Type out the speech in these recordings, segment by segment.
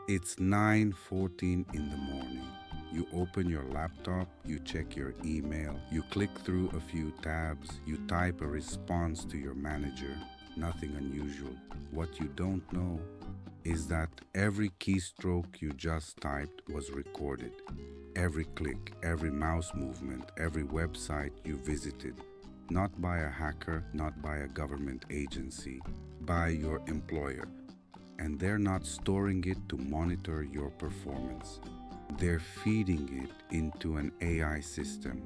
It's 9:14 in the morning. You open your laptop, you check your email, you click through a few tabs, you type a response to your manager. Nothing unusual. What you don't know is that every keystroke you just typed was recorded. Every click, every mouse movement, every website you visited. Not by a hacker, not by a government agency, by your employer. And they're not storing it to monitor your performance. They're feeding it into an AI system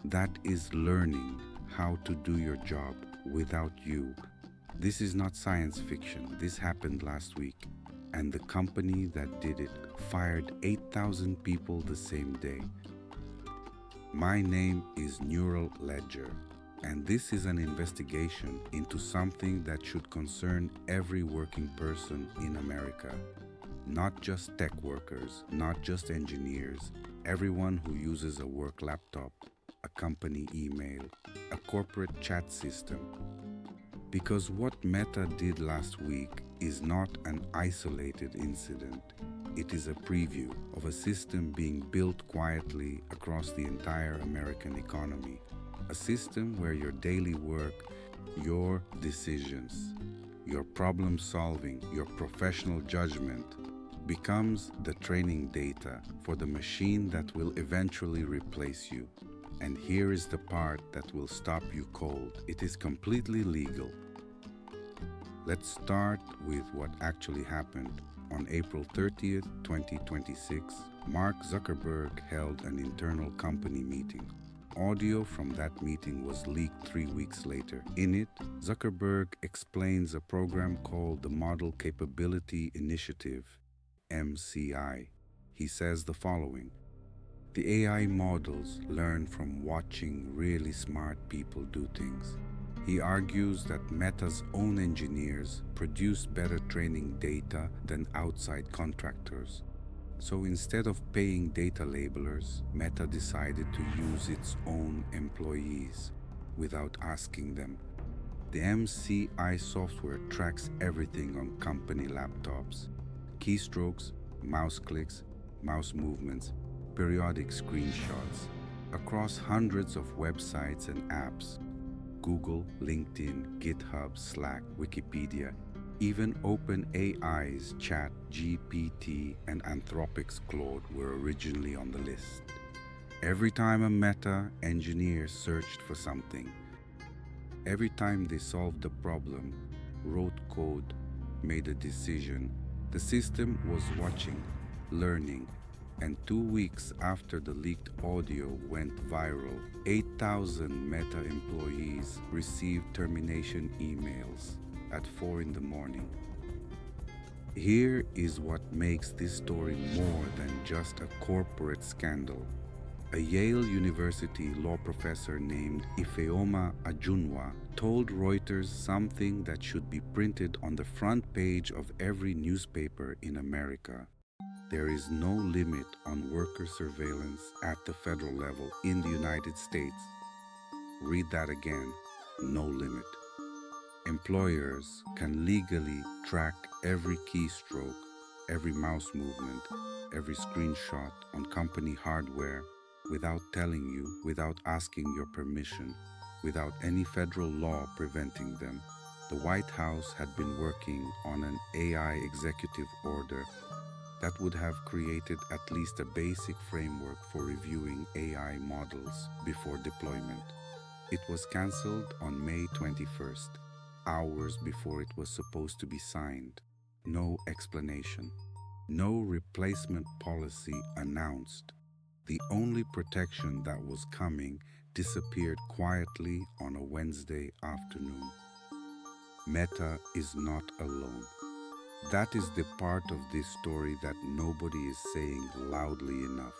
that is learning how to do your job without you. This is not science fiction. This happened last week, and the company that did it fired 8,000 people the same day. My name is Neural Ledger, and this is an investigation into something that should concern every working person in America. Not just tech workers, not just engineers, everyone who uses a work laptop, a company email, a corporate chat system. Because what Meta did last week is not an isolated incident. It is a preview of a system being built quietly across the entire American economy. A system where your daily work, your decisions, your problem solving, your professional judgment becomes the training data for the machine that will eventually replace you. And here is the part that will stop you cold. It is completely legal. Let's start with what actually happened. On April 30th, 2026, Mark Zuckerberg held an internal company meeting. Audio from that meeting was leaked 3 weeks later. In it, Zuckerberg explains a program called the Model Capability Initiative, MCI. He says the following: the AI models learn from watching really smart people do things. He argues that Meta's own engineers produce better training data than outside contractors. So instead of paying data labelers, Meta decided to use its own employees without asking them. The MCI software tracks everything on company laptops: keystrokes, mouse clicks, mouse movements, periodic screenshots, across hundreds of websites and apps. Google, LinkedIn, GitHub, Slack, Wikipedia, even OpenAI's ChatGPT and Anthropic's Claude were originally on the list. Every time a Meta engineer searched for something, every time they solved a problem, wrote code, made a decision, the system was watching, learning, and 2 weeks after the leaked audio went viral, 8,000 Meta employees received termination emails at 4 in the morning. Here is what makes this story more than just a corporate scandal. A Yale University law professor named Ifeoma Ajunwa told Reuters something that should be printed on the front page of every newspaper in America. There is no limit on worker surveillance at the federal level in the United States. Read that again: no limit. Employers can legally track every keystroke, every mouse movement, every screenshot on company hardware without telling you, without asking your permission, without any federal law preventing them. The White House had been working on an AI executive order that would have created at least a basic framework for reviewing AI models before deployment. It was cancelled on May 21st, hours before it was supposed to be signed. No explanation. No replacement policy announced. The only protection that was coming disappeared quietly on a Wednesday afternoon. Meta is not alone. That is the part of this story that nobody is saying loudly enough.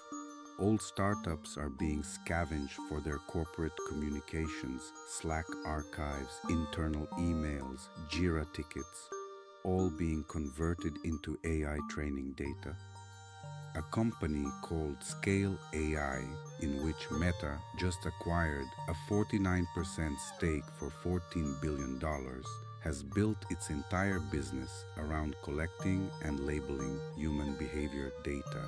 Old startups are being scavenged for their corporate communications, Slack archives, internal emails, Jira tickets, all being converted into AI training data. A company called Scale AI, in which Meta just acquired a 49% stake for $14 billion, has built its entire business around collecting and labeling human behavior data.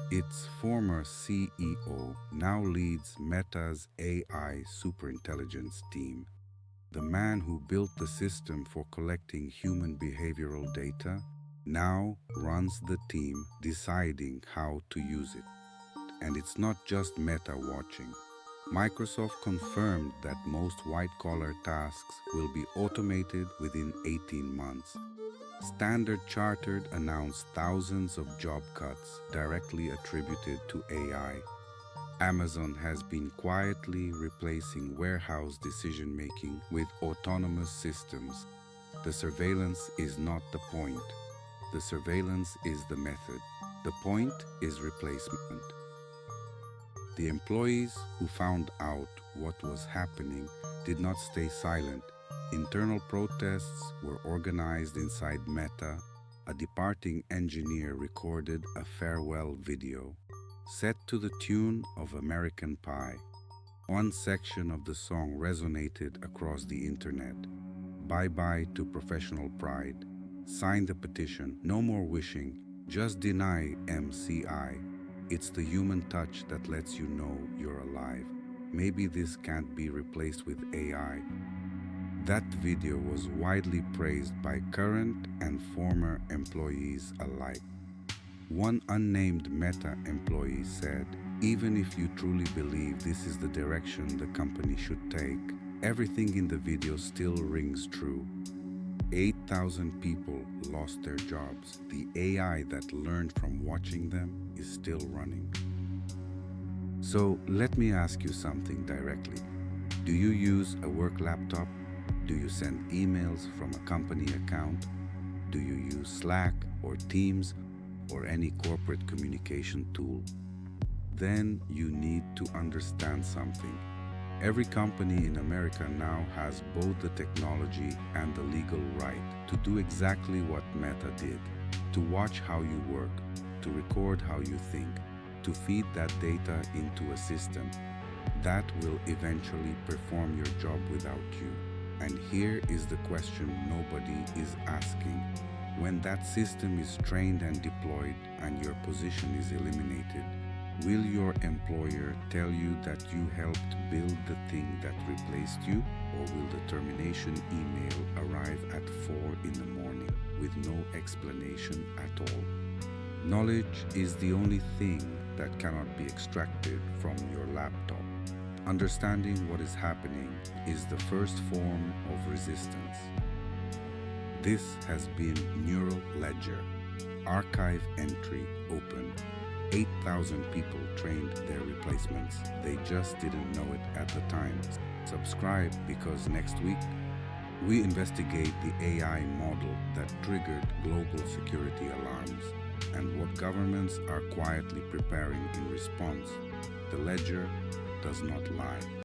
Its former CEO now leads Meta's AI superintelligence team. The man who built the system for collecting human behavioral data now runs the team deciding how to use it. And it's not just Meta watching. Microsoft confirmed that most white-collar tasks will be automated within 18 months. Standard Chartered announced thousands of job cuts directly attributed to AI. Amazon has been quietly replacing warehouse decision-making with autonomous systems. The surveillance is not the point. The surveillance is the method. The point is replacement. The employees who found out what was happening did not stay silent. Internal protests were organized inside Meta. A departing engineer recorded a farewell video, set to the tune of American Pie. One section of the song resonated across the internet. Bye-bye to professional pride. Sign the petition. No more wishing. Just deny MCI. It's the human touch that lets you know you're alive. Maybe this can't be replaced with AI. That video was widely praised by current and former employees alike. One unnamed Meta employee said, "Even if you truly believe this is the direction the company should take, everything in the video still rings true." 8,000 people lost their jobs. The AI that learned from watching them is still running. So let me ask you something directly. Do you use a work laptop? Do you send emails from a company account? Do you use Slack or Teams or any corporate communication tool? Then you need to understand something. Every company in America now has both the technology and the legal right to do exactly what Meta did, to watch how you work, to record how you think, to feed that data into a system that will eventually perform your job without you. And here is the question nobody is asking. When that system is trained and deployed and your position is eliminated, will your employer tell you that you helped build the thing that replaced you? Or will the termination email arrive at 4 in the morning with no explanation at all? Knowledge is the only thing that cannot be extracted from your laptop. Understanding what is happening is the first form of resistance. This has been Neural Ledger. Archive entry open. 8,000 people trained their replacements. They just didn't know it at the time. Subscribe because next week we investigate the AI model that triggered global security alarms and what governments are quietly preparing in response. The ledger does not lie.